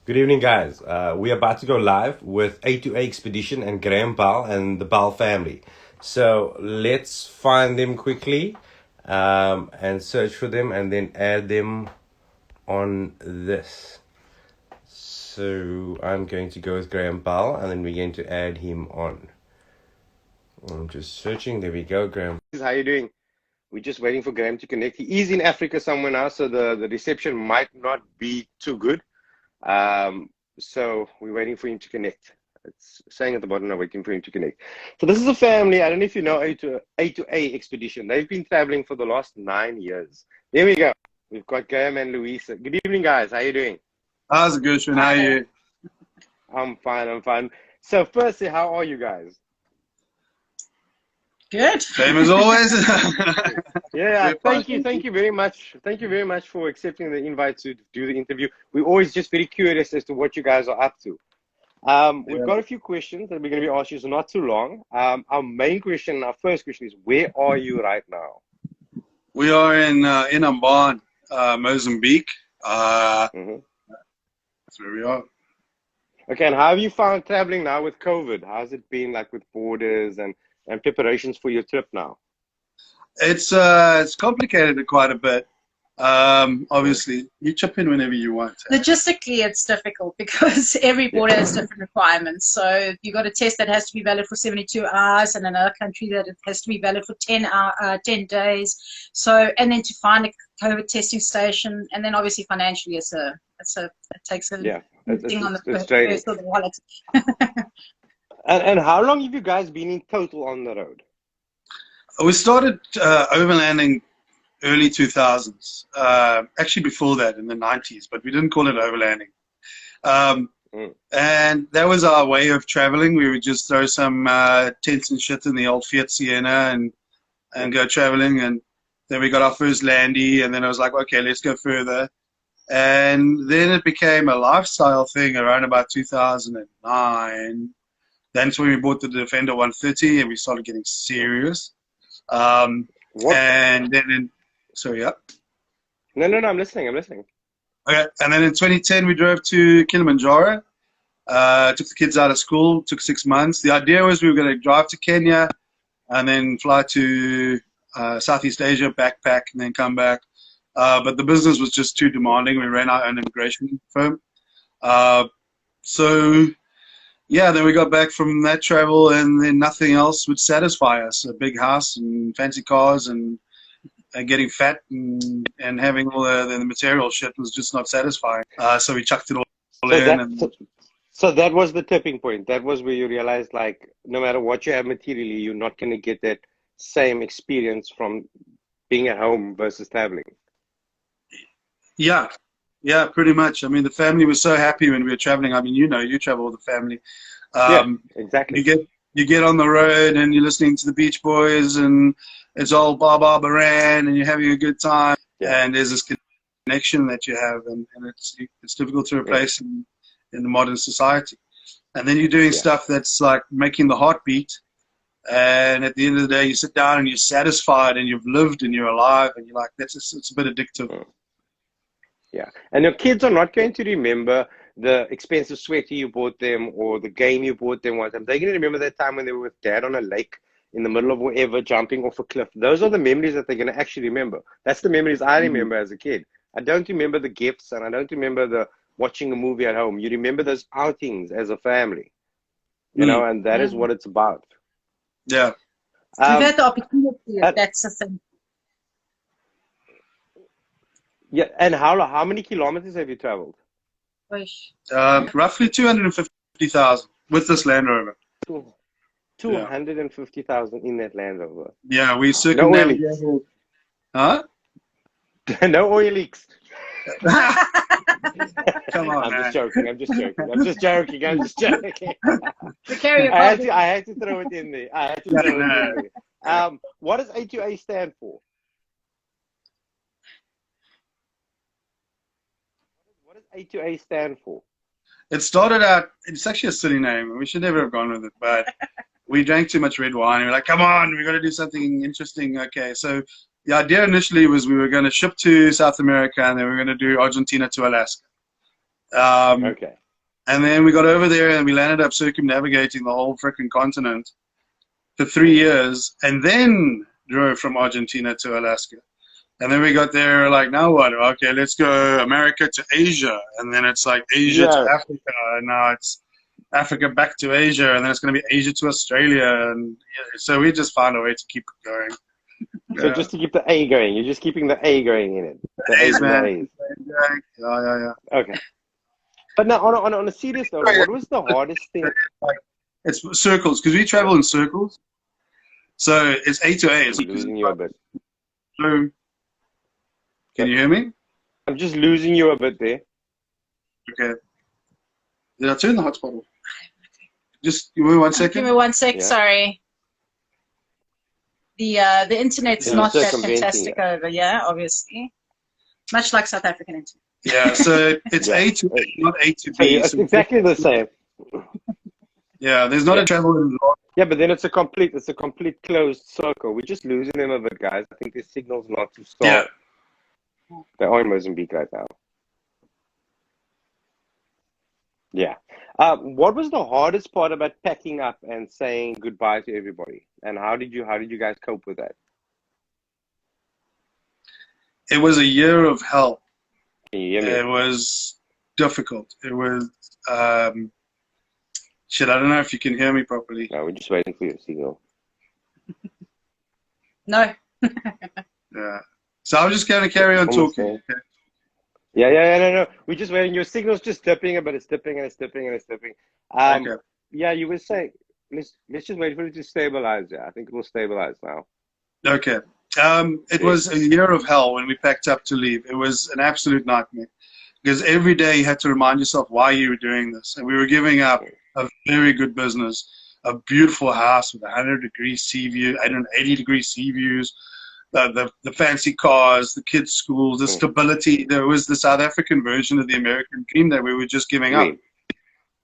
Good evening, guys. We're about to go live with A2A Expedition and Graham Bell and the Bell family. So let's find them quickly and search for them and then add them on this. So I'm going to go with Graham Bell and then we're going to add him on. I'm just searching. There we go, Graham. How are you doing? We're just waiting for Graham to connect. He is in Africa somewhere now, so the reception might not be too good. So we're waiting for him to connect. It's saying at the bottom, I'm waiting for him to connect. So this is a family. I don't know if you know A2A Expedition. They've been traveling for the last 9 years. There we go. We've got Graeme and Luisa. Good evening, guys. How are you doing? How's it good, Sean? How are you? I'm fine. I'm fine. So firstly, how are you guys? Good. Same as always. Yeah, thank you very much. Thank you very much for accepting the invite to do the interview. We're always just very curious as to what you guys are up to. We've got a few questions that we're going to be asking, so not too long. Our main question, our first question is, where are you right now? We are in Amman, Mozambique. That's where we are. Okay, and how have you found traveling now with COVID? How's it been like with borders and preparations for your trip now? It's complicated quite a bit. Obviously, you chip in whenever you want. Logistically, it's difficult because every border has different requirements. So you got a test that has to be valid for 72 hours, and another country that it has to be valid for 10 days. So, and then to find a COVID testing station, and then obviously financially, it takes a thing on the purse or the wallet. And how long have you guys been in total on the road? We started overlanding early 2000s, actually before that in the 90s, but we didn't call it overlanding. And that was our way of traveling. We would just throw some tents and shit in the old Fiat Siena and go traveling. And then we got our first landy, and then I was like, okay, let's go further. And then it became a lifestyle thing around about 2009. That's when we bought the Defender 130 and we started getting serious. And then sorry, yeah. No, I'm listening. Okay, and then in 2010 we drove to Kilimanjaro. Took the kids out of school. Took 6 months. The idea was we were going to drive to Kenya and then fly to Southeast Asia, backpack, and then come back. But the business was just too demanding. We ran our own immigration firm. So yeah, then we got back from that travel, and then nothing else would satisfy us. A big house and fancy cars and getting fat and having all the material shit was just not satisfying. So we chucked it all in. So that was the tipping point. That was where you realized, like, no matter what you have materially, you're not going to get that same experience from being at home versus traveling. Yeah, pretty much. I mean, the family was so happy when we were traveling. I mean, you travel with the family. Exactly. You get on the road and you're listening to the Beach Boys and it's all Baba Baran and you're having a good time. Yeah. And there's this connection that you have, and it's difficult to replace in the modern society. And then you're doing stuff that's like making the heart beat. And at the end of the day, you sit down and you're satisfied and you've lived and you're alive and you're like, it's a bit addictive. Yeah, and your kids are not going to remember the expensive sweater you bought them or the game you bought them one time. They're going to remember that time when they were with dad on a lake in the middle of wherever, jumping off a cliff. Those are the memories that they're going to actually remember. That's the memories I remember as a kid. I don't remember the gifts, and I don't remember the watching a movie at home. You remember those outings as a family, you know, and that is what it's about. Yeah. We've had the opportunity. That's the thing. Yeah, and how many kilometers have you traveled? Roughly 250,000 with this Land Rover. 250,000 in that Land Rover. Yeah, we circumnavigated. Huh? No oil leaks. Come on, I'm just joking. I'm just joking. I had to throw it in there. What does A2A stand for? What does A2A stand for? It started out, it's actually a silly name. We should never have gone with it, but we drank too much red wine. We were like, come on, we got to do something interesting. Okay, so the idea initially was we were going to ship to South America and then we were going to do Argentina to Alaska. Okay. And then we got over there and we landed up circumnavigating the whole freaking continent for 3 years, and then drove from Argentina to Alaska. And then we got there, like, now what? Okay, let's go America to Asia. And then it's like Asia to Africa. And now it's Africa back to Asia. And then it's going to be Asia to Australia. And so we just found a way to keep it going. So just to keep the A going, you're just keeping the A going in it. The A's, man. A's. Yeah. Okay. But now, on a serious note, what was the hardest thing? It's circles, because we travel in circles. So it's A2A. I'm losing you a bit. So, can you hear me? I'm just losing you a bit there. Okay. Did I turn the hotspot off? Just give me 1 second. Give me 1 sec. Yeah. Sorry. The internet's not that fantastic over, yeah, obviously. Much like South African internet. Yeah, so it's A2A, not A2B. It's exactly the same. Yeah, there's not a travel involved. Yeah, but then it's a complete closed circle. We're just losing them a bit, guys. I think the signal's not too strong. Yeah. They're all in Mozambique right now. Yeah. What was the hardest part about packing up and saying goodbye to everybody? And how did you guys cope with that? It was a year of hell. Can you hear me? It was difficult. It was, shit, I don't know if you can hear me properly. No, we're just waiting for your signal. No. Yeah. So I'm just going to carry on talking. Yeah, no. We're just waiting. Your signal's just dipping, but it's dipping and it's dipping and it's dipping. Okay. Yeah, you were saying, let's just wait for it to stabilize. Yeah, I think it will stabilize now. Okay. It was a year of hell when we packed up to leave. It was an absolute nightmare because every day you had to remind yourself why you were doing this. And we were giving up a very good business, a beautiful house with 100-degree sea view, 180-degree sea views, the fancy cars, the kids' schools, the stability. There was the South African version of the American dream that we were just giving up.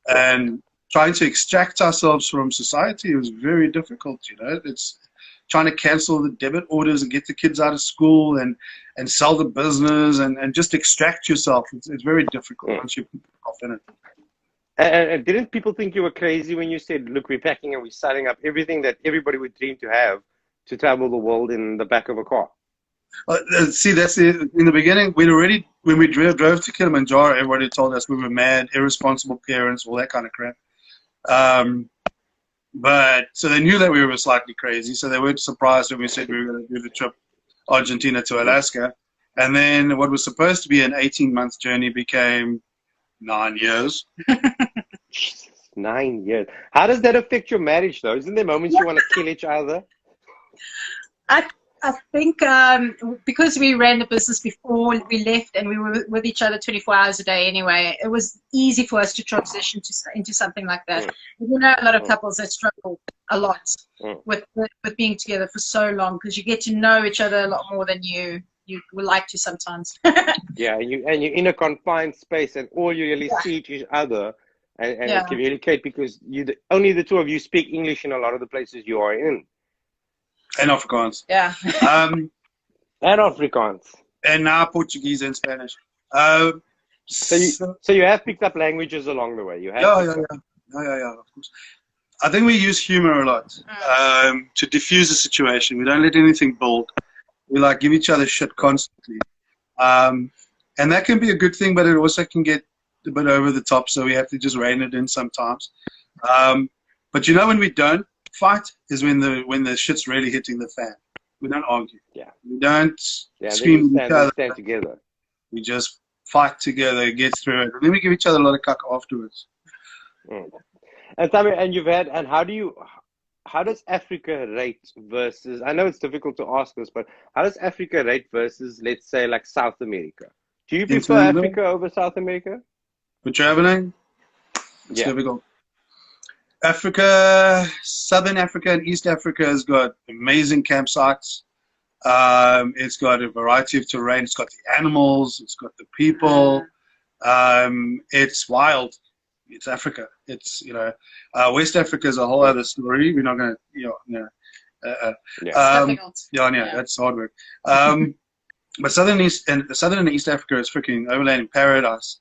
And trying to extract ourselves from society was very difficult, you know. It's trying to cancel the debit orders and get the kids out of school and sell the business and just extract yourself. It's very difficult once you put yourself in it. And didn't people think you were crazy when you said, look, we're packing and we're setting up everything that everybody would dream to have to travel the world in the back of a car? See, that's it. In the beginning, when we drove to Kilimanjaro, everybody told us we were mad, irresponsible parents, all that kind of crap. But so they knew that we were slightly crazy, so they weren't surprised when we said we were going to do the trip Argentina to Alaska. And then what was supposed to be an 18-month journey became 9 years. 9 years. How does that affect your marriage, though? Isn't there moments you want to kill each other? I think because we ran the business before we left and we were with each other 24 hours a day anyway, it was easy for us to transition into something like that. You know, a lot of couples that struggle a lot with being together for so long because you get to know each other a lot more than you would like to sometimes. Yeah, and you're in a confined space and all you really see each other and communicate because only the two of you speak English in a lot of the places you are in. And Afrikaans. Yeah. And Afrikaans. And now Portuguese and Spanish. So you have picked up languages along the way. You have. Yeah, of course. I think we use humor a lot to diffuse the situation. We don't let anything build. We give each other shit constantly. And that can be a good thing, but it also can get a bit over the top, so we have to just rein it in sometimes. But you know when we don't fight is when the shit's really hitting the fan. We don't argue. Yeah. We don't scream at each other. Stand together. We just fight together, get through it, and then we give each other a lot of cuck afterwards. And tell me, how does Africa rate versus? I know it's difficult to ask this, but how does Africa rate versus, let's say, like South America? Do you prefer Africa over South America? For traveling, it's difficult. Africa, Southern Africa and East Africa has got amazing campsites. It's got a variety of terrain. It's got the animals. It's got the people. It's wild. It's Africa. It's, West Africa is a whole other story. We're not going to, that's hard work. But Southern and East Africa is freaking overlanding paradise.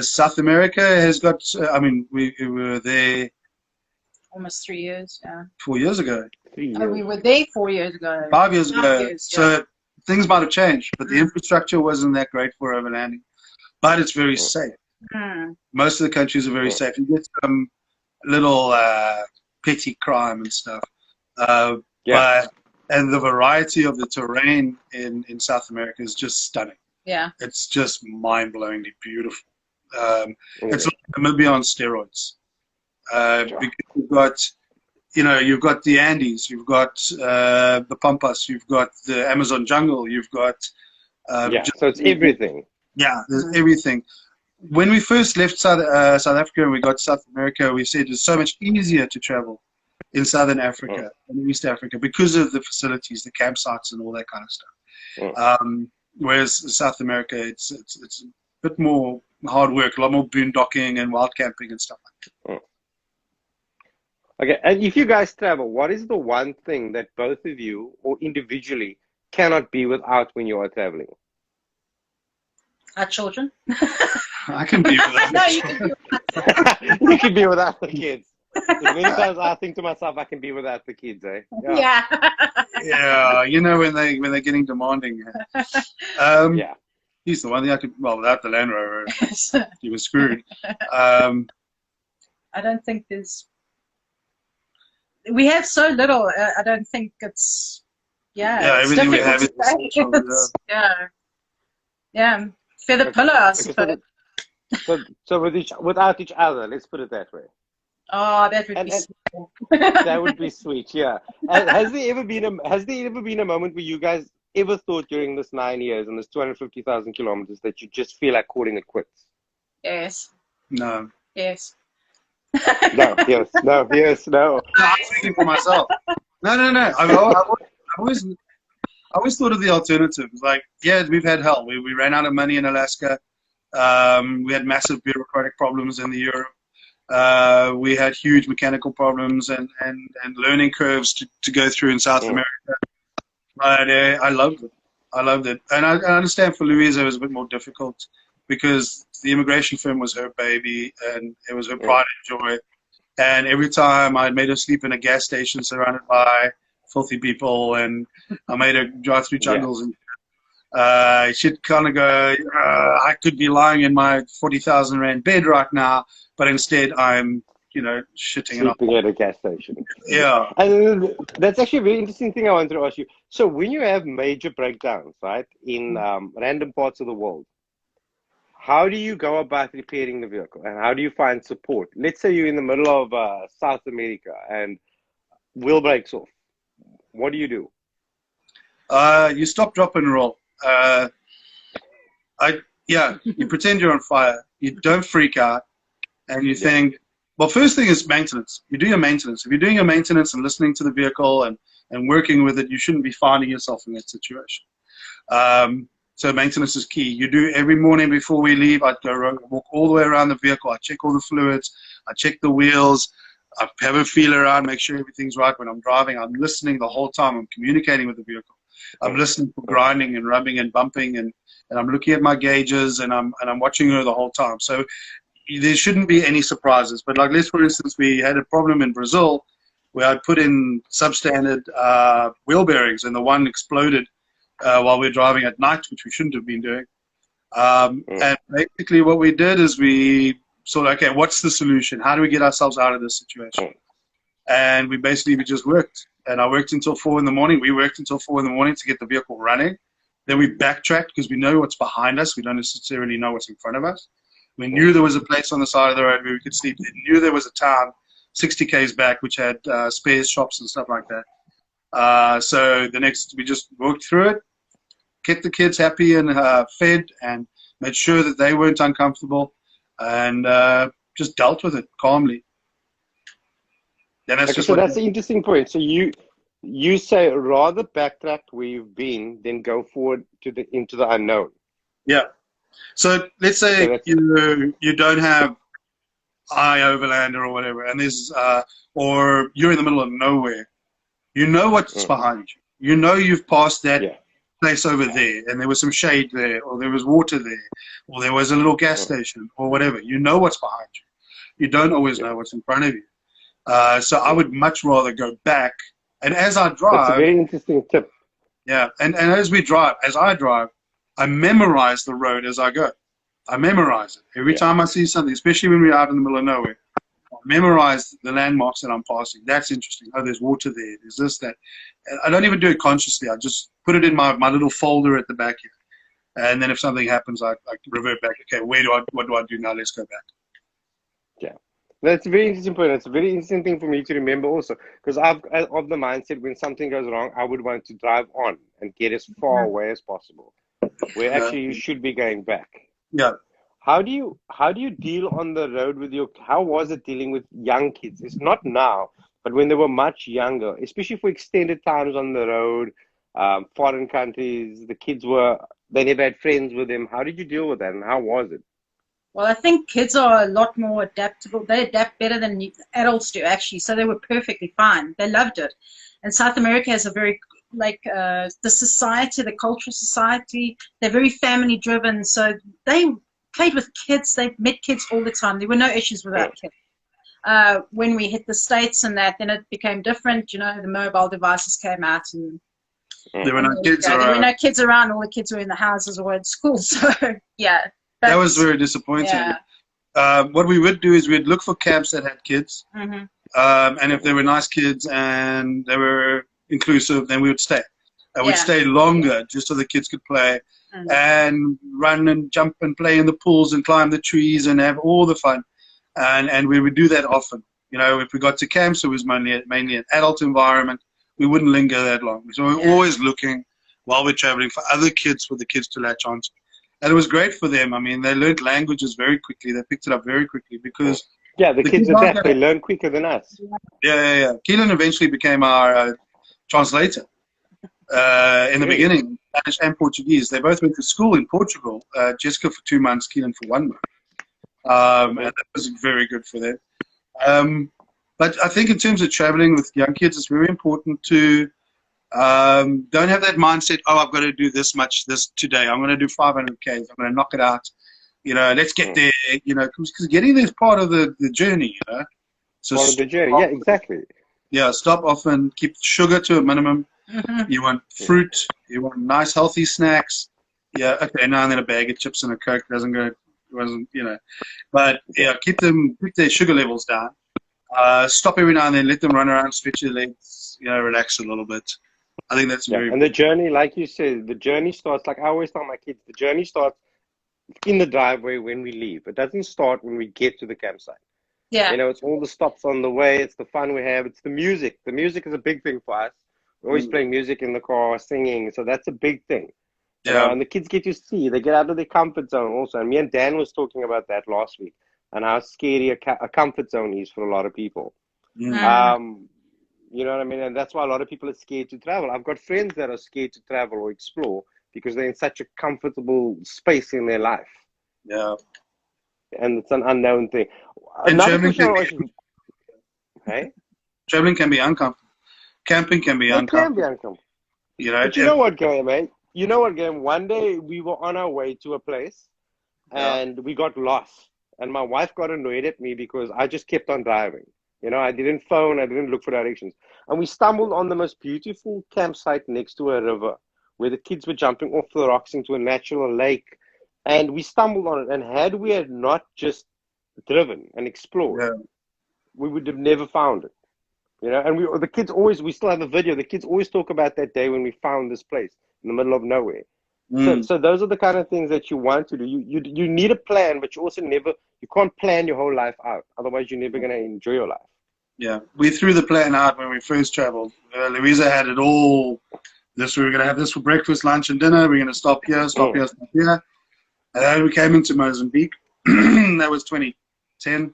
South America has got, I mean, we were there Almost 3 years. Yeah. 4 years ago. 3 Oh, years. we were there 4 years ago. 5 years 5 ago. years, yeah. So things might have changed, but the infrastructure wasn't that great for overlanding. But it's very safe. Mm. Most of the countries are very safe. You get some little petty crime and stuff. And the variety of the terrain in South America is just stunning. Yeah. It's just mind-blowingly beautiful. It's like Namibia on steroids. Because you've got the Andes, you've got the Pampas, you've got the Amazon jungle, you've got so it's everything. Yeah, there's everything. When we first left South Africa and we got to South America, we said it's so much easier to travel in Southern Africa and East Africa because of the facilities, the campsites, and all that kind of stuff. Whereas South America, it's a bit more hard work, a lot more boondocking and wild camping and stuff like that. Okay, and if you guys travel, what is the one thing that both of you or individually cannot be without when you are traveling? Our children. I can be without. No, you can be without. You can be without the kids. Many times I think to myself, I can be without the kids, eh? Yeah. Yeah, when they're getting demanding. Yeah. He's the one thing I could. Well, without the Land Rover, he was screwed. I don't think there's. We have so little. I don't think it's. Yeah. It's everything we have is. Yeah. Feather pillow, I suppose. So without each other, let's put it that way. Oh, that would be sweet. That would be sweet, yeah. And has there ever been a moment where you guys ever thought during this 9 years and this 250,000 kilometers that you just feel like calling it quits? Yes. No. Yes. No, yes, no, yes, no. I'm speaking for myself. No. I've always thought of the alternatives. Like, yeah, we've had hell. We ran out of money in Alaska. We had massive bureaucratic problems in Europe. We had huge mechanical problems and learning curves to go through in South America. But I loved it. And I understand for Luisa it was a bit more difficult because the immigration firm was her baby and it was her pride and joy. And every time I made her sleep in a gas station surrounded by filthy people, and I made her drive through jungles, and she'd kind of go, I could be lying in my 40,000 Rand bed right now, but instead I'm, shitting it up. Sleeping at a gas station. Yeah. And that's actually a very interesting thing I wanted to ask you. So when you have major breakdowns, right, in random parts of the world, how do you go about repairing the vehicle, and how do you find support? Let's say you're in the middle of South America and wheel breaks off. What do you do? You stop, drop, and roll. You pretend you're on fire. You don't freak out, and you think, well, first thing is maintenance. You do your maintenance. If you're doing your maintenance and listening to the vehicle and working with it, you shouldn't be finding yourself in that situation. So maintenance is key. You do every morning before we leave. I'd go walk all the way around the vehicle. I check all the fluids. I check the wheels. I have a feel around, make sure everything's right. When I'm driving, I'm listening the whole time. I'm communicating with the vehicle. I'm listening for grinding and rubbing and bumping, and I'm looking at my gauges, and I'm watching her the whole time. So there shouldn't be any surprises. But like, let's for instance, we had a problem in Brazil where I'd put in substandard wheel bearings, and the one exploded while we were driving at night, which we shouldn't have been doing. And basically what we did is we sort of, okay, what's the solution? How do we get ourselves out of this situation? And we just worked. And I worked until 4 in the morning. We worked until 4 in the morning to get the vehicle running. Then we backtracked because we know what's behind us. We don't necessarily know what's in front of us. We knew there was a place on the side of the road where we could sleep. We knew there was a town 60 k's back which had spares shops and stuff like that. So we just worked through it, kept the kids happy and fed, and made sure that they weren't uncomfortable, and just dealt with it calmly. That's an interesting point. So you say rather backtrack where you've been than go forward into the unknown. Yeah. So let's say you don't have Overlander or whatever, and there's or you're in the middle of nowhere. You know what's behind you. You know you've passed that place over there, and there was some shade there, or there was water there, or there was a little gas station, or whatever. You know what's behind you. You don't always know what's in front of you. So I would much rather go back. And as I drive, that's a very interesting tip. yeah, and as I drive, I memorize the road as I go. I memorize it every time I see something, especially when we're out in the middle of nowhere. I memorize the landmarks that I'm passing. That's interesting. Oh, there's water there. There's this, that. And I don't even do it consciously. I just put it in my little folder at the back here. And then if something happens, I revert back. Okay, what do I do now? Let's go back. Yeah, that's a very interesting point. It's a very interesting thing for me to remember also, because I've of the mindset when something goes wrong, I would want to drive on and get as far away as possible, where actually you should be going back. Yeah. How do you deal on the road with how was it dealing with young kids? It's not now, but when they were much younger, especially for extended times on the road, foreign countries, the kids they never had friends with them. How did you deal with that, and how was it? Well, I think kids are a lot more adaptable. They adapt better than adults do, actually. So they were perfectly fine. They loved it. And South America has a very, the society, the cultural society, they're very family driven. So they played with kids. They met kids all the time. There were no issues with that kids. When we hit the States and that, then it became different. You know, the mobile devices came out and there were no kids around. There were no kids around. All the kids were in the houses or at school. So, yeah. That was very disappointing. Yeah. What we would do is we'd look for camps that had kids. Mm-hmm. And if they were nice kids and they were inclusive, then we would stay. And we'd stay longer just so the kids could play and run and jump and play in the pools and climb the trees and have all the fun. And we would do that often. You know, if we got to camps, it was mainly an adult environment. We wouldn't linger that long. So we're always looking while we're traveling for other kids, for the kids to latch on to. And it was great for them. I mean, they learned languages very quickly. They picked it up very quickly because... Yeah, the kids adapt. They learn quicker than us. Yeah. Keelan eventually became our translator in the beginning, Spanish and Portuguese. They both went to school in Portugal, Jessica for 2 months, Keelan for 1 month. And that was very good for them. But I think in terms of traveling with young kids, it's very important to don't have that mindset, oh, I've got to do this today. I'm going to do 500 Ks. I'm going to knock it out. You know, let's get there, you know, because getting there is part of the journey, you know. So part of the journey, yeah, exactly. Yeah, stop often, keep sugar to a minimum. Mm-hmm. You want fruit, you want nice healthy snacks. Yeah, okay, now and then a bag of chips and a Coke wasn't, you know. But yeah, keep their sugar levels down. Stop every now and then, let them run around, stretch their legs, you know, relax a little bit. I think that's very And the journey, like you said, the journey starts, like I always tell my kids, the journey starts in the driveway when we leave. It doesn't start when we get to the campsite. Yeah. You know, it's all the stops on the way. It's the fun we have. It's the music. The music is a big thing for us. We're always playing music in the car, singing. So that's a big thing. Yeah. You know, and the kids get to see. They get out of their comfort zone also. And me and Dan was talking about that last week and how scary a comfort zone is for a lot of people. You know what I mean? And that's why a lot of people are scared to travel. I've got friends that are scared to travel or explore because they're in such a comfortable space in their life. Yeah. And it's an unknown thing. And traveling can be uncomfortable. Camping can be uncomfortable. You know, but you know what, Graeme, mate? You know what, Graeme? One day we were on our way to a place and we got lost. And my wife got annoyed at me because I just kept on driving. You know, I didn't phone, I didn't look for directions. And we stumbled on the most beautiful campsite next to a river where the kids were jumping off the rocks into a natural lake. And we stumbled on it. And had we had not just driven and explored, we would have never found it. You know, and the kids always, we still have a video. The kids always talk about that day when we found this place in the middle of nowhere. So those are the kind of things that you want to do. You need a plan, but you also you can't plan your whole life out. Otherwise, you're never going to enjoy your life. Yeah, we threw the plan out when we first traveled. Luisa had it all. We were going to have this for breakfast, lunch, and dinner. We're going to stop here, stop here, stop here. And then we came into Mozambique. That was 2010.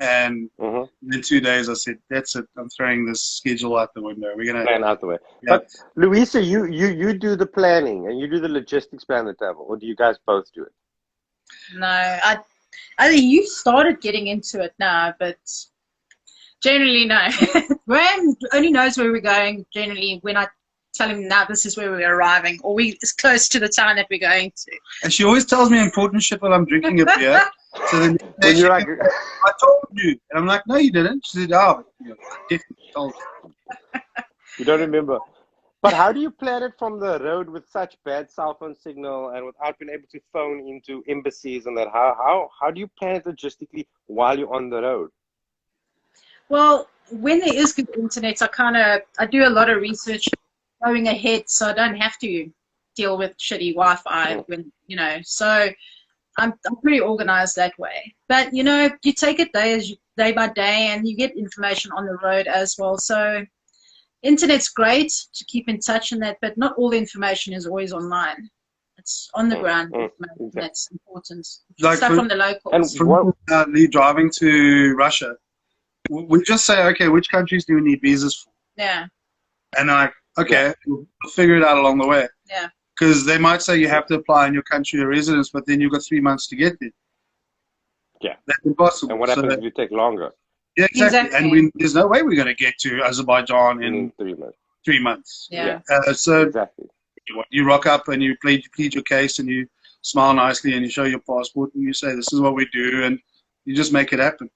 And in 2 days, I said, "That's it. I'm throwing this schedule out the window. We're gonna plan out the way." Yeah. But Luisa, you do the planning and you do the logistics behind the travel, or do you guys both do it? No, I think you started getting into it now, but generally no. Graeme only knows where we're going. Generally, when I tell him now this is where we're arriving, or we it's close to the town that we're going to. And she always tells me important shit while I'm drinking a beer. So then When you're like, I told you. And I'm like, no, you didn't. She said, oh, I definitely told you. you don't remember. But how do you plan it from the road with such bad cell phone signal and without being able to phone into embassies and that? How do you plan it logistically while you're on the road? Well, when there is good internet, I do a lot of research going ahead, so I don't have to deal with shitty Wi-Fi when, you know, so I'm pretty organized that way. But, you know, you take it day by day and you get information on the road as well. So internet's great to keep in touch and that, but not all the information is always online. It's on the ground. Exactly. That's important. Like Stuff from the locals. And Lee, driving to Russia, we just say, okay, which countries do we need visas for? Yeah. And I'm like, okay, we'll figure it out along the way. Yeah. Because they might say you have to apply in your country of residence, but then you've got 3 months to get there. Yeah. That's impossible. And what happens if you take longer? Yeah, exactly. And there's no way we're going to get to Azerbaijan in 3 months. 3 months. Yeah. So Exactly. you rock up and you plead your case and you smile nicely and you show your passport and you say, this is what we do, and you just make it happen.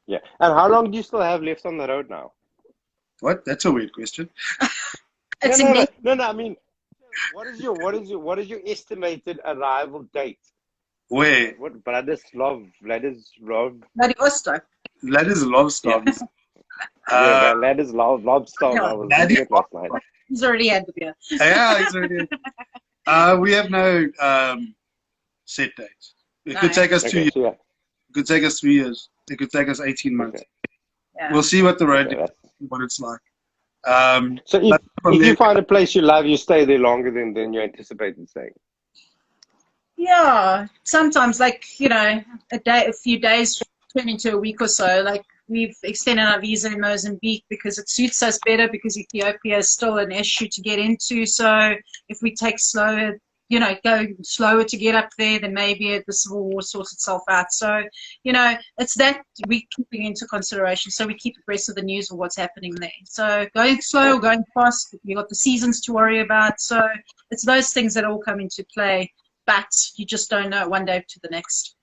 Yeah. And how long do you still have left on the road now? What? That's a weird question. No. I mean, what is your estimated arrival date? Where? What Vladislav? Vladivostok. Vladislavstok. Yeah, Vladislavstok. I was reading it last night. He's already had the beer. Yeah, he's already. We have no set dates. It could take us 2 years. Yeah. It could take us 3 years. It could take us 18 months. Okay. Yeah. We'll see what the road is, what it's like. So if you find a place you love, you stay there longer than you anticipated staying. Yeah, sometimes, like, you know, a few days turn into a week or so. Like, we've extended our visa in Mozambique because it suits us better, because Ethiopia is still an issue to get into. So if we take slower, you know, go slower to get up there, then maybe the civil war sorts itself out. So, you know, it's that we're keeping into consideration. So we keep abreast of the news of what's happening there. So going slow or going fast, you've got the seasons to worry about. So it's those things that all come into play. But you just don't know one day to the next.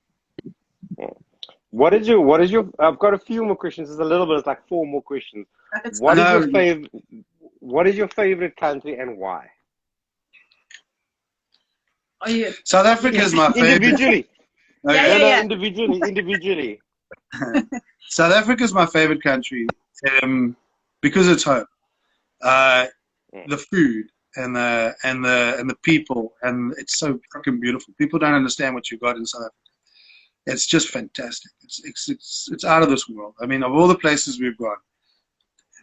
What is your I've got a few more questions. There's a little bit, it's like 4 more questions. What is your favorite country and why? South Africa is my favorite. Individually. Yeah. Individually. South Africa is my favorite country because it's home. The food and the people, and it's so fucking beautiful. People don't understand what you got in South Africa. It's just fantastic. It's out of this world. I mean, of all the places we've gone,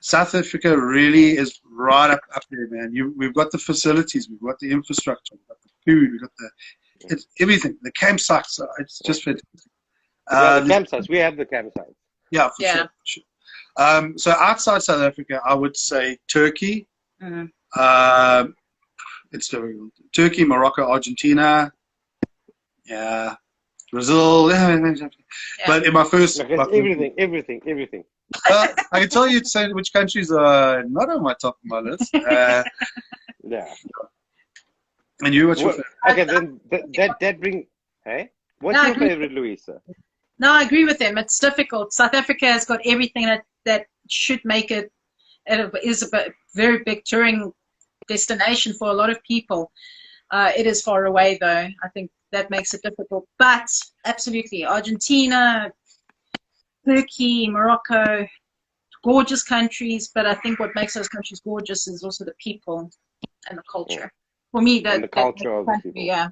South Africa really is right up there, man. We've got the facilities, we've got the infrastructure, we've got the food, we've got it's everything. The campsites, it's just fantastic. The campsites, we have the campsites. Yeah, for sure. So outside South Africa, I would say Turkey. It's Turkey, Morocco, Argentina. Yeah. Brazil. But in my first... everything. I can tell you which countries are not on my top of my list. Yeah. And you, what's your favorite? Okay, then that brings... Hey? What's your favorite, Luisa? No, I agree with him. It's difficult. South Africa has got everything that should make it is a very big touring destination for a lot of people. It is far away, though. I think that makes it difficult. But absolutely, Argentina, Turkey, Morocco, gorgeous countries. But I think what makes those countries gorgeous is also the people and the culture. For me, the culture of the people. Yeah.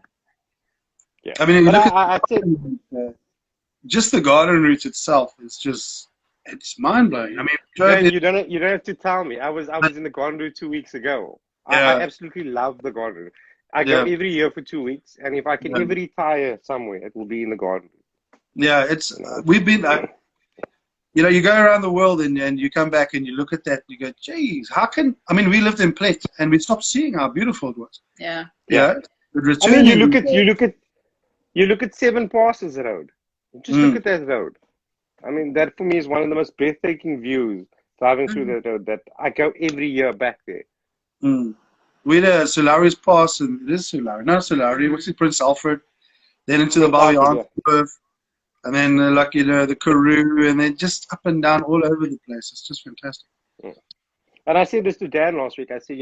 I mean, you look at just the garden route itself is it's mind blowing. I mean, you don't have to tell me. I was in the garden route 2 weeks ago. Yeah. I absolutely love the garden route. I go every year for 2 weeks, and if I can ever retire somewhere, it will be in the garden. Yeah, we've been, you know, you go around the world and you come back and you look at that and you go, geez, we lived in Plett and we stopped seeing how beautiful it was. Yeah. Yeah. I mean, you look at 7 Passes Road. Just look at that road. I mean, that for me is one of the most breathtaking views driving through that road, that I go every year back there. Mm. We had a Solaris Pass, and it is Solaris, not Solaris, what's it, Prince Alfred, then into the Balvian Curve, and then the Karoo, and then just up and down all over the place. It's just fantastic. Yeah. And I said this to Dan last week. I said,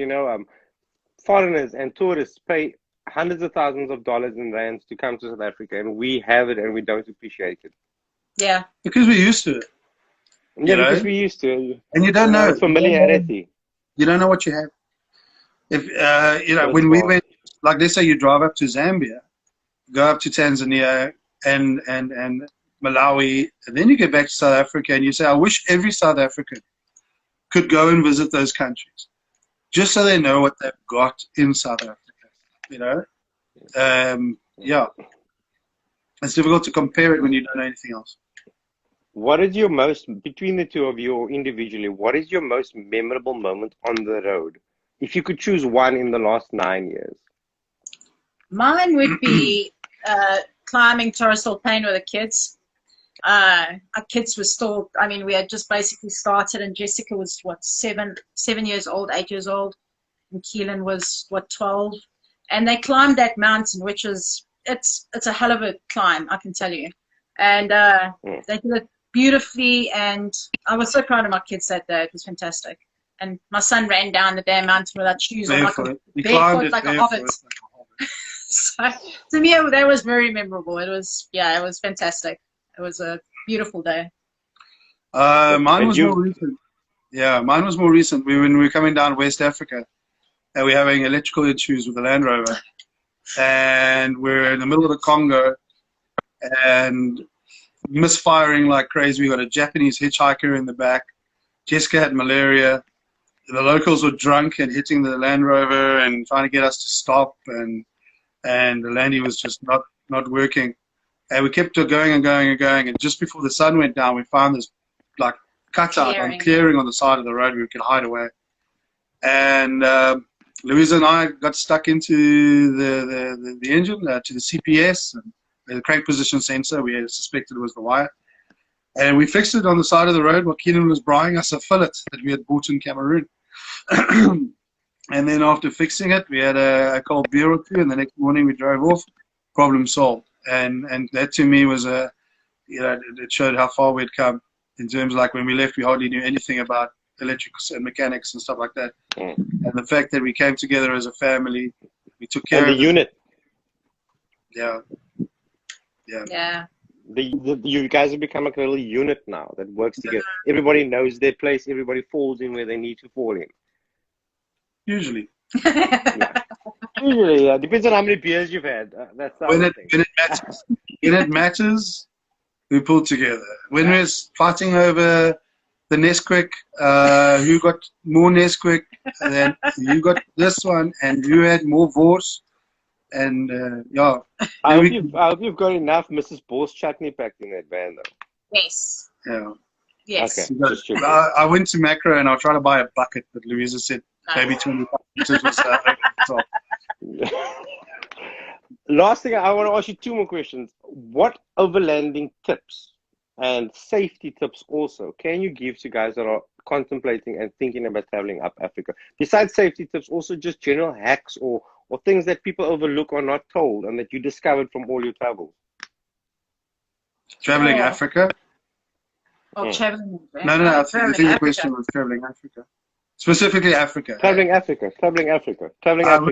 foreigners and tourists pay hundreds of thousands of dollars in rands to come to South Africa, and we have it and we don't appreciate it. Yeah. Because we're used to it. Yeah, because we're used to it. And you don't know. Familiarity. You don't know what you have. If when we went, like let's say you drive up to Zambia, go up to Tanzania and Malawi, and then you get back to South Africa and you say, I wish every South African could go and visit those countries, just so they know what they've got in South Africa. Yeah. It's difficult to compare it when you don't know anything else. What is between the two of you or individually, what is your most memorable moment on the road? If you could choose one in the last 9 years. Mine would be climbing Torresol Plain with the kids. Our kids were still, we had just basically started, and Jessica was, 7 years old, 8 years old, and Keelan was, 12. And they climbed that mountain, which is, it's a hell of a climb, I can tell you. And they did it beautifully, and I was so proud of my kids that day. It was fantastic. And my son ran down the damn mountain without shoes on, barefoot like a hobbit. So to me, that was very memorable. It was fantastic. It was a beautiful day. Mine was more recent. Yeah, mine was more recent. When we were coming down West Africa, and we're having electrical issues with the Land Rover, and we're in the middle of the Congo, and misfiring like crazy. We got a Japanese hitchhiker in the back. Jessica had malaria. The locals were drunk and hitting the Land Rover and trying to get us to stop, and the Landy was just not working. And we kept going and going and going, and just before the sun went down, we found this like cutout clearing on the side of the road where we could hide away. And Louisa and I got stuck into the engine, to the CPS, and the crank position sensor. We had suspected it was the wire. And we fixed it on the side of the road while Keenan was buying us a fillet that we had bought in Cameroon. And then after fixing it, we had a cold beer or two, and the next morning we drove off. Problem solved. And that to me was it showed how far we'd come in terms of, like, when we left, we hardly knew anything about electrics and mechanics and stuff like that. And the fact that we came together as a family, we took care of the unit. Yeah. You guys have become a little unit now that works together. Everybody knows their place. Everybody falls in where they need to fall in. Usually. Usually, yeah. Depends on how many beers you've had. That's when it matters, we pull together. When we're fighting over the Nesquik, who got more Nesquik, and then you got this one, and you had more Vors, and yeah. I hope you've got enough Mrs. Boss chutney packed in that van, though. Yes. Yeah. Yes. Okay. I went to Macro and I'll try to buy a bucket, but Louisa said maybe 25 liters was top. Last thing, I want to ask you 2 more questions. What overlanding tips and safety tips also can you give to guys that are contemplating and thinking about traveling up Africa? Besides safety tips, also just general hacks or things that people overlook or not told and that you discovered from all your travels. Traveling Africa? Oh, traveling. No. I think the question was traveling Africa. Specifically Africa. Traveling Africa,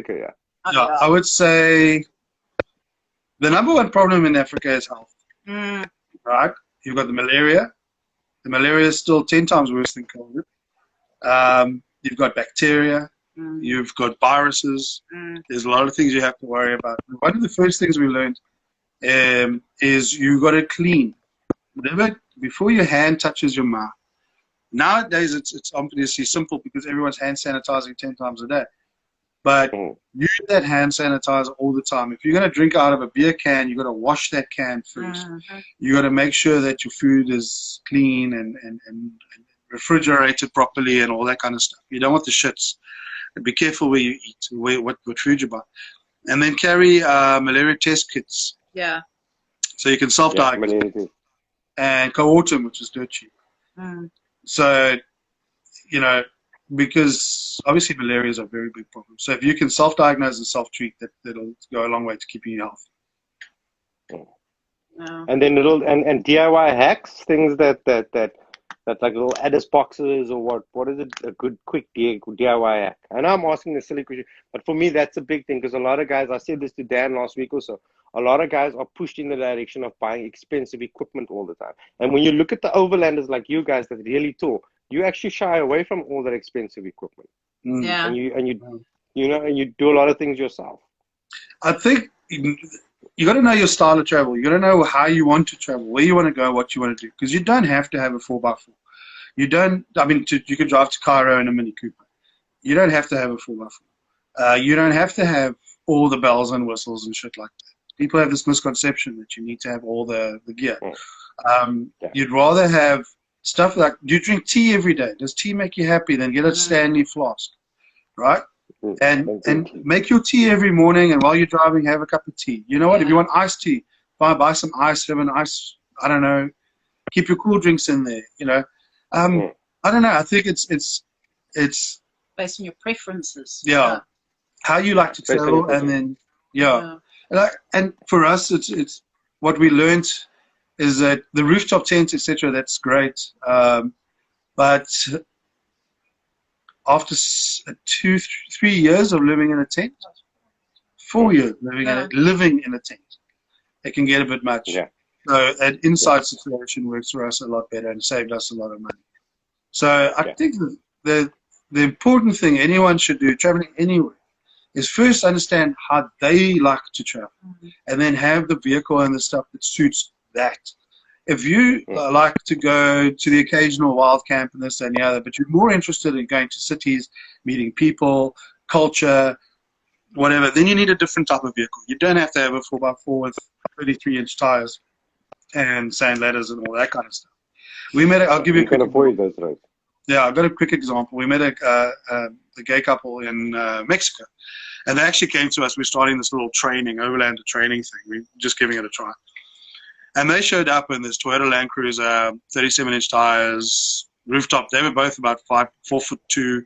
yeah. Yeah, I would say the number one problem in Africa is health. Right? You've got the malaria. The malaria is still 10 times worse than COVID. You've got bacteria. You've got viruses. There's a lot of things you have to worry about. One of the first things we learned is you got to clean. Before your hand touches your mouth. Nowadays, it's obviously simple because everyone's hand sanitizing 10 times a day. But use that hand sanitizer all the time. If you're going to drink out of a beer can, you've got to wash that can first. You got to make sure that your food is clean and refrigerated properly and all that kind of stuff. You don't want the shits. And be careful where you eat, what food you buy. And then carry malaria test kits. Yeah. So you can self-diagnose. And co-autumn, which is dirt cheap. So, because obviously malaria is a very big problem. So if you can self-diagnose and self-treat, that'll go a long way to keeping you healthy. No. And then and DIY hacks, things that's like little Addis boxes or what is it? A good quick DIY hack. I know I'm asking a silly question, but for me that's a big thing because a lot of guys, I said this to Dan last week or so, a lot of guys are pushed in the direction of buying expensive equipment all the time. And when you look at the overlanders like you guys that really tour, you actually shy away from all that expensive equipment. Yeah. And you do a lot of things yourself. I think you got to know your style of travel. You got to know how you want to travel, where you want to go, what you want to do. Because you don't have to have a 4x4. You don't. I mean, you could drive to Cairo in a Mini Cooper. You don't have to have a 4x4. You don't have to have all the bells and whistles and shit like that. People have this misconception that you need to have all the gear. You'd rather have stuff like, do you drink tea every day? Does tea make you happy? Then get a Stanley flask, right? And make your tea every morning, and while you're driving, have a cup of tea. You know what? If you want iced tea, buy some ice, have an ice, I don't know, keep your cool drinks in there, you know. I don't know. I think it's based on your preferences. Yeah. How you like to travel, and then and for us, it's what we learned is that the rooftop tents, etc. That's great, but after 2-3 years of living in a tent, 4 years living in a tent, it can get a bit much. Yeah. So an inside situation works for us a lot better and saved us a lot of money. So I think the important thing anyone should do traveling anywhere is first understand how they like to travel, and then have the vehicle and the stuff that suits that. If you like to go to the occasional wild camp and this and the other, but you're more interested in going to cities, meeting people, culture, whatever, then you need a different type of vehicle. You don't have to have a 4x4 with 33-inch tires and sand ladders and all that kind of stuff. I'll give you a quick avoid those roads. Yeah, I've got a quick example. We met a gay couple in Mexico, and they actually came to us. We're starting this little overlander training thing. We're just giving it a try. And they showed up in this Toyota Land Cruiser, 37-inch tires, rooftop. They were both about 4'2",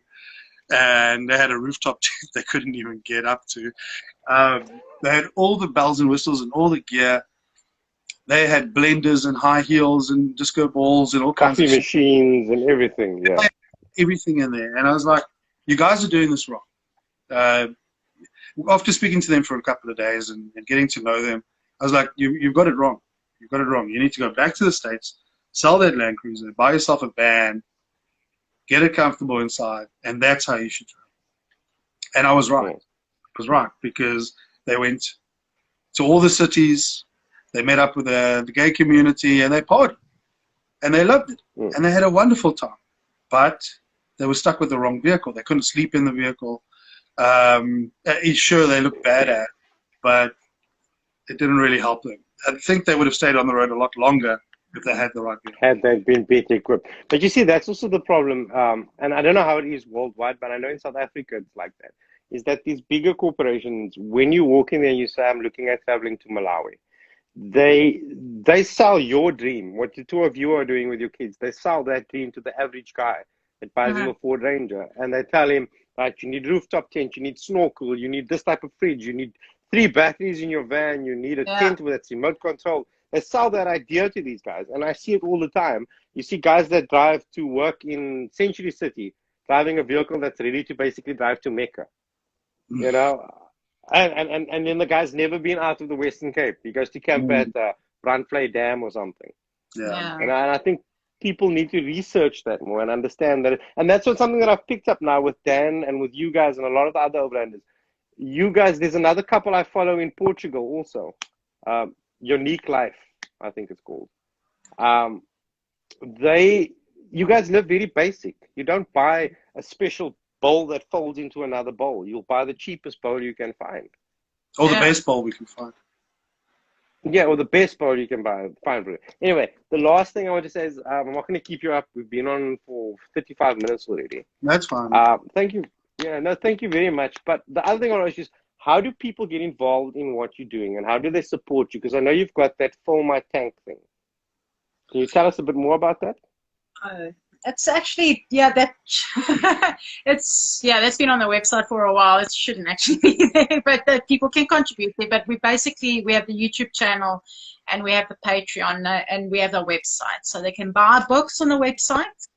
and they had a rooftop they couldn't even get up to. They had all the bells and whistles and all the gear. They had blenders and high heels and disco balls and all kinds of coffee machines and everything. Yeah, everything in there. And I was like, "You guys are doing this wrong." After speaking to them for a couple of days and getting to know them, I was like, "You've got it wrong. You've got it wrong. You need to go back to the States, sell that Land Cruiser, buy yourself a van, get it comfortable inside, and that's how you should travel." And I was right. I was right, because they went to all the cities. They met up with the gay community, and they partied, and they loved it, and they had a wonderful time. But they were stuck with the wrong vehicle. They couldn't sleep in the vehicle. Sure, they looked bad at, but it didn't really help them. I think they would have stayed on the road a lot longer if they had the right vehicle. Had they been better equipped. But you see, that's also the problem, and I don't know how it is worldwide, but I know in South Africa it's like that, is that these bigger corporations, when you walk in there and you say, I'm looking at traveling to Malawi, they sell your dream, what the two of you are doing with your kids. They sell that dream to the average guy that buys him a Ford Ranger, and they tell him, right, you need rooftop tent, you need snorkel, you need this type of fridge, you need 3 batteries in your van, you need a tent with its remote control. They sell that idea to these guys, and I see it all the time. You see guys that drive to work in Century City, driving a vehicle that's ready to basically drive to Mecca, you know? And then the guy's never been out of the Western Cape. He goes to camp at Brandvlei Dam or something. And I think people need to research that more and understand that. And that's something that I've picked up now with Dan and with you guys and a lot of the other overlanders. You guys, there's another couple I follow in Portugal also. Unique Life, I think it's called. You guys live very basic. You don't buy a special bowl that folds into another bowl. You'll buy the cheapest bowl you can find. Or the best bowl we can find. Yeah, or the best bowl you can find. Anyway, the last thing I want to say is I'm not going to keep you up. We've been on for 35 minutes already. That's fine. Thank you. Yeah, no, thank you very much. But the other thing I want to ask you is, how do people get involved in what you're doing, and how do they support you? Because I know you've got that Fill My Tank thing. Can you tell us a bit more about that? It's actually, yeah, that that's been on the website for a while. It shouldn't actually be there, but people can contribute there. But we have the YouTube channel, and we have the Patreon, and we have the website, so they can buy books on the website,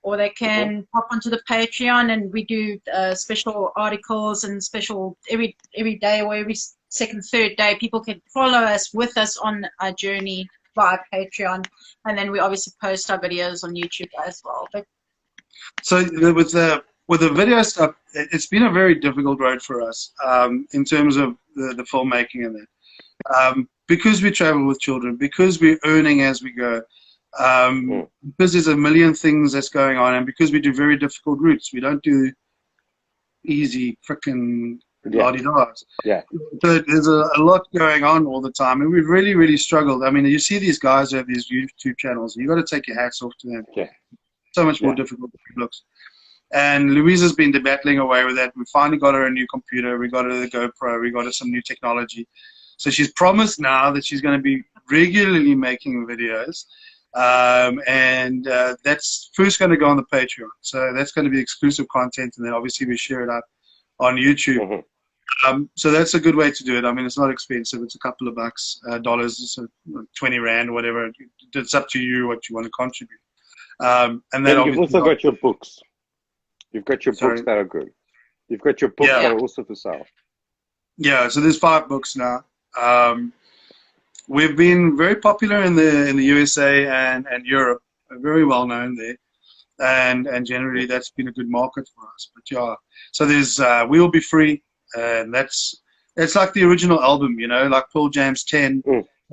or they can pop onto the Patreon, and we do special articles and special every day or every second, third day. People can follow us with us on our journey via Patreon, and then we obviously post our videos on YouTube as well. But so with the video stuff, it's been a very difficult road for us in terms of the filmmaking and that. Because we travel with children, because we're earning as we go, because there's a million things that's going on, and because we do very difficult routes. We don't do easy frickin' la-di-das. Yeah. So there's a lot going on all the time, and we've really, really struggled. I mean, you see these guys who have these YouTube channels, and you've got to take your hats off to them. Yeah. So much more difficult than it looks. And Louisa's been battling away with that. We finally got her a new computer. We got her the GoPro. We got her some new technology. So she's promised now that she's going to be regularly making videos. And that's first going to go on the Patreon. So that's going to be exclusive content, and then obviously we share it out on YouTube. So that's a good way to do it. I mean, it's not expensive. It's a couple of bucks, dollars, so 20 Rand, whatever. It's up to you what you want to contribute. And then you've also got your books. You've got your books that are good. You've got your books that are also for sale. Yeah, so there's 5 books now. We've been very popular in the USA and Europe, very well known there, and generally that's been a good market for us. But yeah, so there's We Will Be Free, and it's like the original album, you know, like Pearl Jam's 10.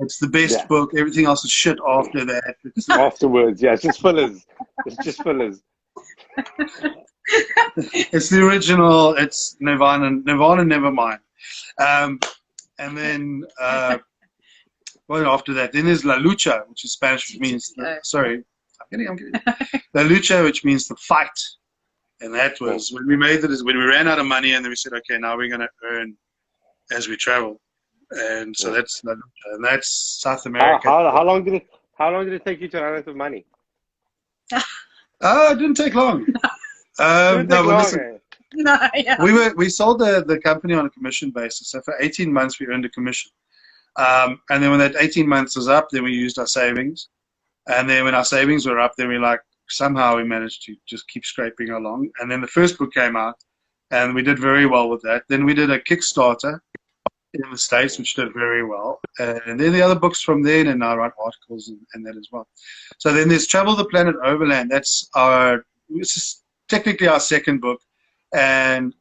It's the best book. Everything else is shit after that. Afterwards, yeah, it's just fillers. It's just fillers. It's the original. It's Nirvana, Nevermind. And then well, after that, then there's La Lucha, which is Spanish, which means sorry, I'm getting La Lucha, which means the fight. And that was when we made it. Is when we ran out of money, and then we said, okay, now we're going to earn as we travel. And so that's La Lucha, and that's South America. How long did it take you to run out of money? It didn't take long. We sold the company on a commission basis. So for 18 months we earned a commission, and then when that 18 months was up, then we used our savings, and then when our savings were up, then we somehow we managed to just keep scraping along. And then the first book came out, and we did very well with that. Then we did a Kickstarter in the States, which did very well, and then the other books from then, and I write articles and that as well. So then there's Travel the Planet Overland. This is technically our second book, and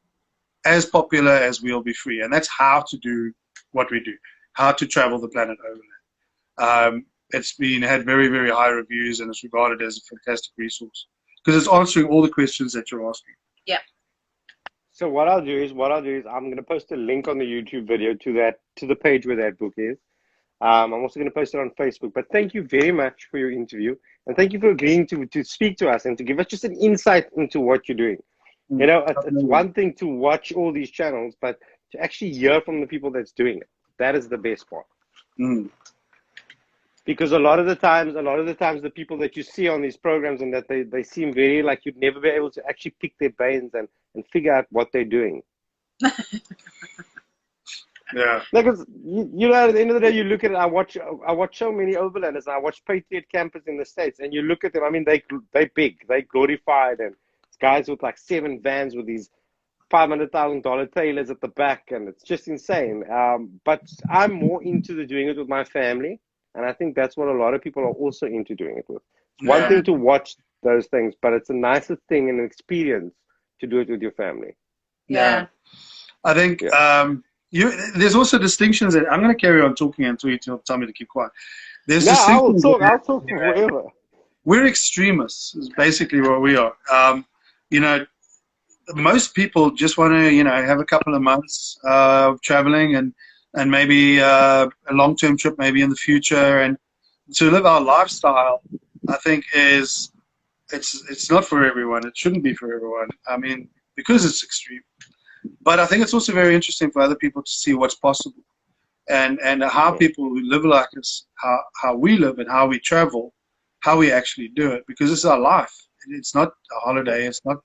as popular as We'll Be Free, and that's how to do what we do, how to travel the planet Overland. It's had very, very high reviews, and it's regarded as a fantastic resource because it's answering all the questions that you're asking. Yeah. So what I'll do is I'm going to post a link on the YouTube video to the page where that book is. I'm also going to post it on Facebook. But thank you very much for your interview, and thank you for agreeing to speak to us and to give us just an insight into what you're doing. You know, it's one thing to watch all these channels, but to actually hear from the people that's doing it, that is the best part. Because a lot of the times the people that you see on these programs, and that they seem very like you'd never be able to actually pick their brains and figure out what they're doing. Yeah. Because you know, at the end of the day, you look at it. I watch so many overlanders, and I watch Patriot campers in the States, and you look at them. I mean, they big, they glorified, and it's guys with like 7 vans with these $500,000 trailers at the back, and it's just insane. But I'm more into doing it with my family, and I think that's what a lot of people are also into doing it with. It's one thing to watch those things, but it's a nicer thing and an experience to do it with your family. Yeah. I think there's also distinctions that I'm going to carry on talking until you tell me to keep quiet. I'll talk forever. We're extremists is basically what we are. You know, most people just want to, you know, have a couple of months of traveling and maybe a long-term trip maybe in the future, and to live our lifestyle, I think it's not for everyone. It shouldn't be for everyone. I mean, because it's extreme. But I think it's also very interesting for other people to see what's possible, and how people who live like us, how we live and how we travel, how we actually do it, because this is our life. It's not a holiday. It's not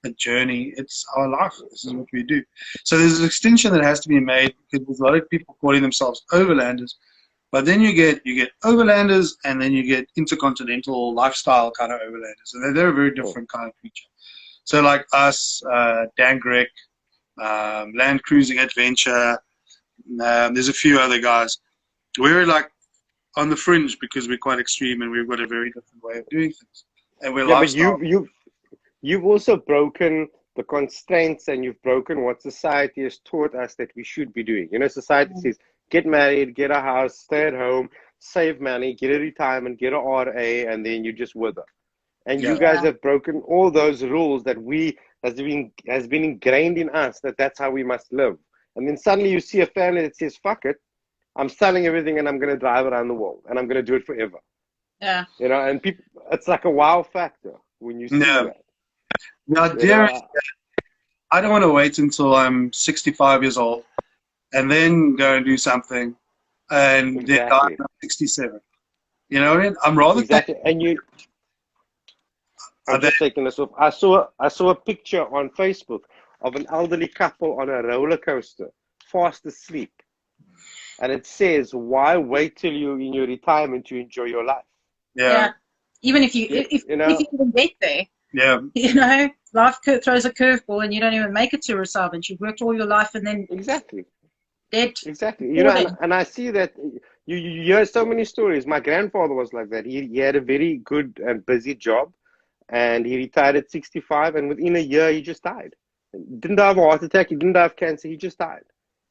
a journey. It's our life. This is what we do. So there's a distinction that has to be made, because there's a lot of people calling themselves overlanders. But then you get overlanders, and then you get intercontinental lifestyle kind of overlanders, and they're a very different kind of creature. So like us, Dan Grech, Land Cruising Adventure, there's a few other guys. We're like on the fringe because we're quite extreme and we've got a very different way of doing things. And we're lifestyle. But you've also broken the constraints, and you've broken what society has taught us that we should be doing. You know, society says, get married, get a house, stay at home, save money, get a retirement, get a RA, and then you just wither. And you guys have broken all those rules that has been ingrained in us, that's how we must live. And then suddenly you see a family that says, fuck it, I'm selling everything and I'm going to drive around the world and I'm going to do it forever. Yeah. You know, and people, it's like a wow factor when you see that. Now, dear, I don't want to wait until I'm 65 years old and then go and do something and then die when I'm 67. You know what I mean? I'm rather I'm just taking this off. I saw a picture on Facebook of an elderly couple on a roller coaster, fast asleep. And it says, why wait till you're in your retirement to enjoy your life? Yeah. Even if you even get there. Yeah. You know, life throws a curveball and you don't even make it to retirement. You've worked all your life and then dead. Exactly. You know, and I see that you hear so many stories. My grandfather was like that. He had a very good and busy job, and he retired at 65, and within a year he just died. He didn't have a heart attack, he didn't have cancer, he just died.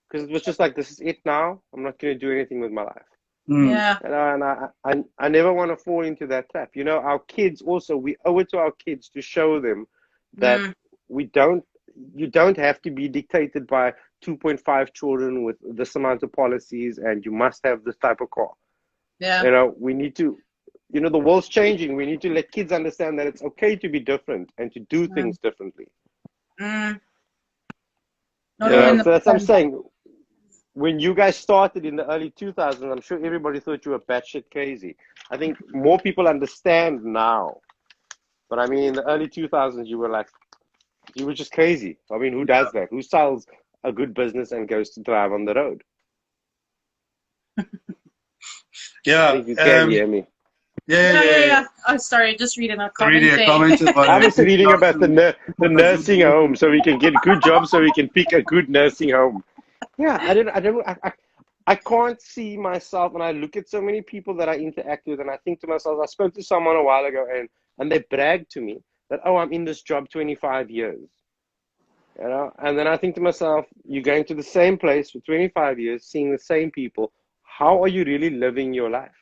Because it was just like, this is it now. I'm not going to do anything with my life. Yeah. And I never want to fall into that trap. You know, our kids also, we owe it to our kids to show them that you don't have to be dictated by 2.5 children with this amount of policies and you must have this type of car. Yeah. You know, we need to, you know, the world's changing. We need to let kids understand that it's okay to be different and to do things differently. So that's what I'm saying. When you guys started in the early 2000s, I'm sure everybody thought you were batshit crazy. I think more people understand now. But I mean, in the early 2000s, you were just crazy. I mean, who does that? Who sells a good business and goes to drive on the road? Yeah. I think you can hear me. Yeah. Oh, sorry, just reading a comment. I was reading about the nursing home, so we can get a good job, so we can pick a good nursing home. Yeah, I can't see myself, and I look at so many people that I interact with, and I think to myself, I spoke to someone a while ago, and they bragged to me that, oh, I'm in this job 25 years. You know, and then I think to myself, you're going to the same place for 25 years, seeing the same people. How are you really living your life?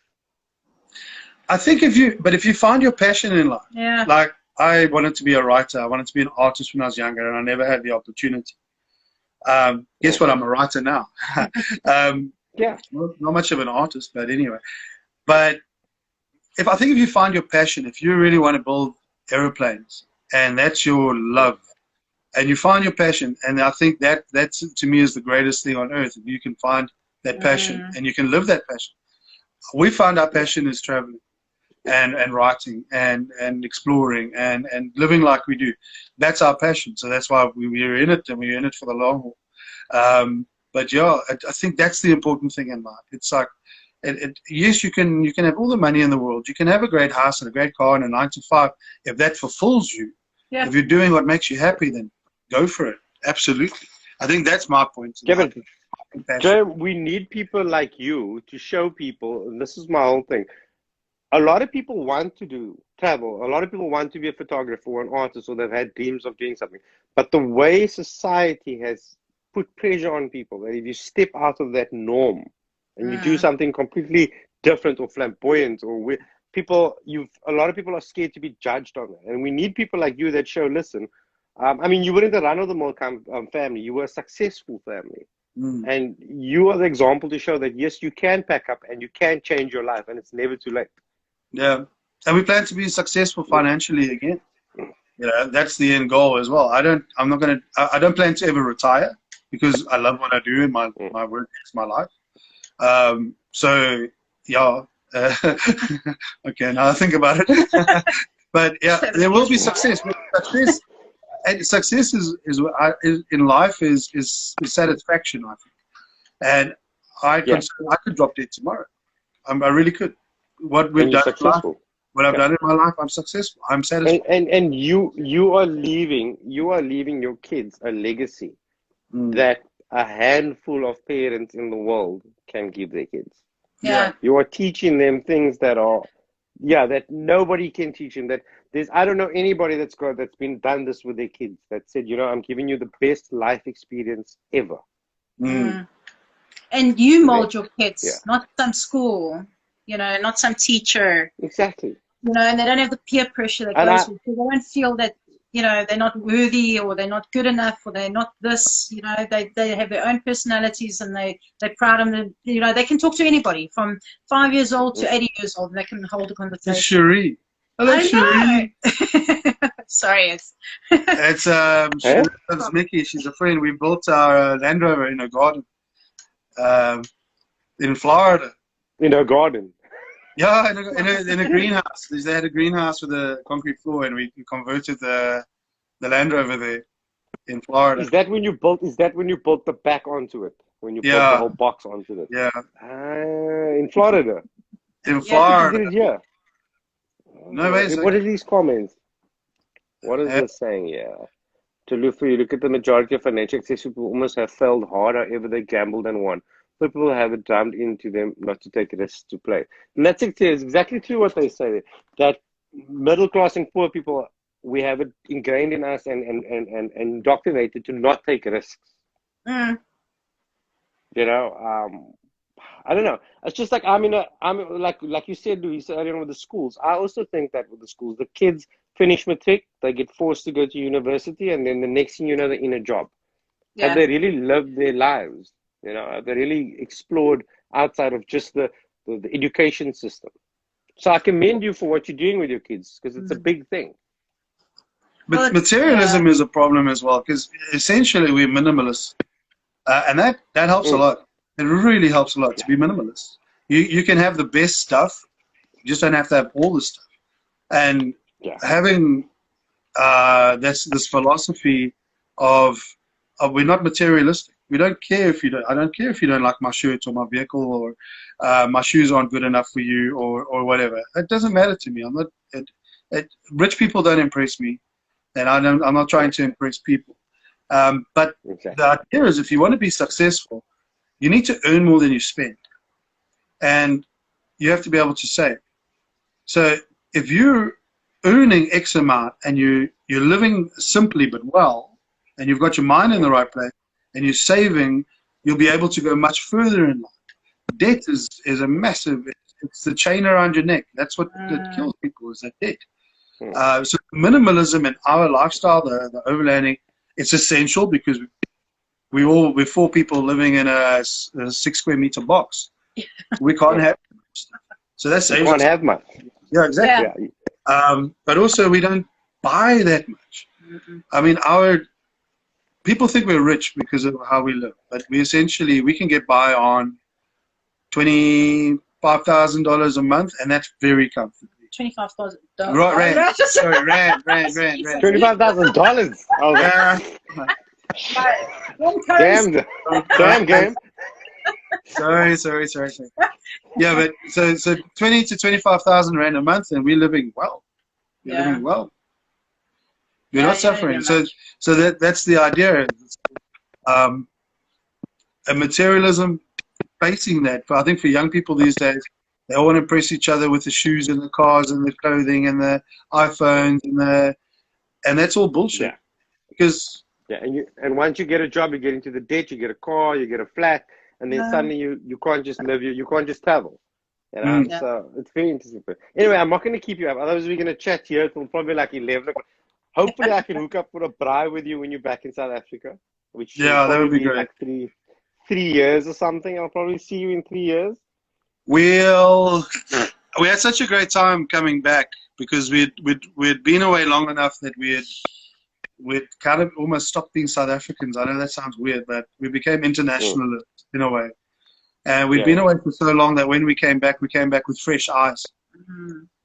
I think if you find your passion in life, like I wanted to be a writer, I wanted to be an artist when I was younger, and I never had the opportunity. Guess what? I'm a writer now. Not much of an artist, but anyway. But if you find your passion, if you really want to build aeroplanes, and that's your love, and you find your passion, and I think that's to me is the greatest thing on earth. If you can find that passion and you can live that passion. We found our passion is traveling and writing and exploring and living like we do. That's our passion. So that's why we're in it, and we're in it for the long haul. But yeah, I think that's the important thing in life. It's like, yes, you can have all the money in the world. You can have a great house and a great car and a 9 to 5. If that fulfills you, if you're doing what makes you happy, then go for it. Absolutely. I think that's my point. Graeme, we need people like you to show people, and this is my whole thing. A lot of people want to travel. A lot of people want to be a photographer or an artist, or they've had dreams of doing something. But the way society has put pressure on people, that if you step out of that norm and you do something completely different or flamboyant, or a lot of people are scared to be judged on that. And we need people like you that show, listen, I mean, you weren't a run-of-the-mill family. You were a successful family. And you are the example to show that, yes, you can pack up and you can change your life, and it's never too late. Yeah. And we plan to be successful financially again. You know, that's the end goal as well. I don't plan to ever retire, because I love what I do, and my work is my life. So yeah. Okay, now I think about it. But yeah, there will be success. But success and success is in life is satisfaction, I think. And I consider I could drop dead tomorrow. I really could. What we've done in life, what I've done in my life, I'm successful. I'm satisfied. And you are leaving your kids a legacy that a handful of parents in the world can give their kids. Yeah. You are teaching them things that are that nobody can teach them. That I don't know anybody that's been done this with their kids, that said, I'm giving you the best life experience ever. And you mold your kids, not some school, not some teacher. Exactly. And they don't have the peer pressure that goes with it. They don't feel that, they're not worthy, or they're not good enough, or they're not this, they have their own personalities, and they're proud of them. They can talk to anybody from 5 years old to 80 years old, and they can hold a conversation. It's Cherie. Hello, Cherie. Sorry, it's Mickey. She's a friend. We built our Land Rover in a garden in Florida. In a garden? Yeah, in a greenhouse. They had a greenhouse with a concrete floor, and we converted the Land Rover there in Florida. Is that when you built the back onto it? When you built the whole box onto it? Yeah. In Florida. In Florida. You did it here. No way. What are these comments? What is this saying here? To look at the majority of financial successful people almost have failed hard however they gambled and won. People have it drummed into them not to take risks to play. And that's exactly true what they say. That middle class and poor people, we have it ingrained in us and indoctrinated to not take risks. I don't know. It's just like I'm like you said, Luisa, earlier on with the schools. I also think that with the schools, the kids finish matric, they get forced to go to university, and then the next thing you know, they're in a job. Have they really lived their lives? Have they really explored outside of just the education system? So I commend you for what you're doing with your kids, because it's a big thing. But materialism is a problem as well, because essentially we're minimalists, and that helps a lot. It really helps a lot to be minimalist. You can have the best stuff, you just don't have to have all the stuff. And having this philosophy of we're not materialistic. We don't care if you don't. I don't care if you don't like my shirt or my vehicle, or my shoes aren't good enough for you, or whatever. It doesn't matter to me. I'm not. Rich people don't impress me, and I'm not trying to impress people. But the idea is, if you want to be successful, you need to earn more than you spend, and you have to be able to save. So if you're earning X amount and you're living simply but well, and you've got your mind in the right place, and you're saving, you'll be able to go much further in life. Debt is a massive, it's the chain around your neck. That's what kills people, is that debt. So minimalism in our lifestyle, the overlanding, it's essential, because we're 4 people living in a 6 square meter box. We can't have stuff. So that's you can't have much. Yeah, exactly. Yeah. But also we don't buy that much. I mean, people think we're rich because of how we live, but we can get by on $25,000 a month, and that's very comfortable. $25,000. Rand. Sorry, rand. $25,000. Oh, damn, Game. Sorry. Yeah, but so 20 to 25,000 rand a month, and we're living well. Living well. We're not suffering. So that's the idea. A materialism facing that. But I think for young people these days, they all want to impress each other with the shoes and the cars and the clothing and the iPhones and that's all bullshit. Because and once you get a job, you get into the debt, you get a car, you get a flat, and then suddenly you can't just live, you can't just travel. So it's very interesting. Anyway, I'm not going to keep you up. Otherwise, we're going to chat here till probably like 11 o'clock. Hopefully, I can hook up for a braai with you when you're back in South Africa. That would be great. Like 3 years or something. I'll probably see you in 3 years. We had such a great time coming back, because we'd been away long enough that we'd kind of almost stopped being South Africans. I know that sounds weird, but we became internationalists in a way. And we'd been away for so long that when we came back with fresh eyes.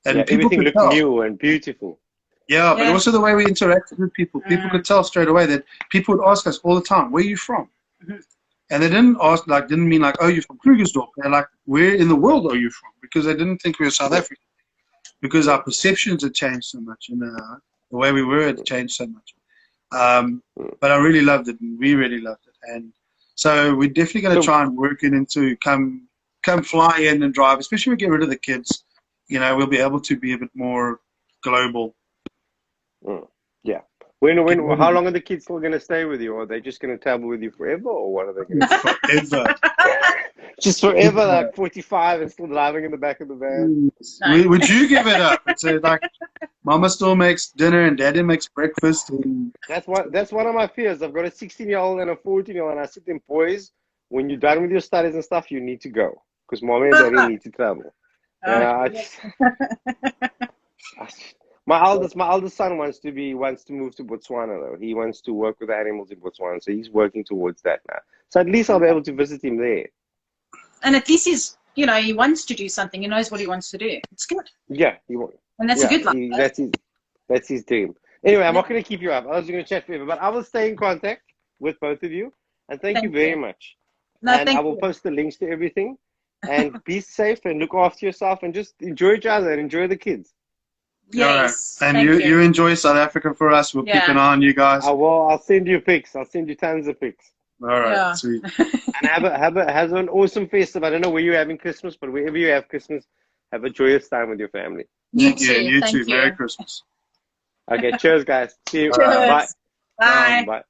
And people everything looked new and beautiful. Yeah, but Yeah. also the way we interacted with people. People could tell straight away that people would ask us all the time, "Where are you from?" Mhm. And they didn't mean like, "Oh, you're from Krugersdorp." They're like, "Where in the world are you from?" Because they didn't think we were South African. Because our perceptions had changed so much, and the way we were had changed so much. But I really loved it, and we really loved it. And so we're definitely going to try and work it into come fly in and drive, especially when we get rid of the kids. You know, we'll be able to be a bit more global. Yeah. How long are the kids still going to stay with you? Or are they just going to travel with you forever? Or what are they going to do? Forever. Just forever, like 45 and still driving in the back of the van? Would you give it up? It's like, Mama still makes dinner and Daddy makes breakfast. And That's one of my fears. I've got a 16-year-old and a 14-year-old, and I sit them, boys, when you're done with your studies and stuff, you need to go. Because Mommy and Daddy need to travel. My eldest son wants to move to Botswana though. He wants to work with animals in Botswana, so he's working towards that now. So at least I'll be able to visit him there. And at least he wants to do something. He knows what he wants to do. It's good. Yeah, And that's a good life. That's his dream. Anyway, I'm not going to keep you up. I was going to chat forever, but I will stay in contact with both of you. And thank you very much. No, and thank I will you. post the links to everything. And be safe and look after yourself and just enjoy each other and enjoy the kids. Yes. And thank you enjoy South Africa for us. We'll keep an eye on you guys. I'll send you pics. I'll send you tons of pics. All right, sweet. And have an awesome festive. I don't know where you're having Christmas, but wherever you have Christmas, have a joyous time with your family. You too. You Thank too. you. Merry Christmas. Okay, cheers, guys. See you. Cheers. Bye. Bye. Bye.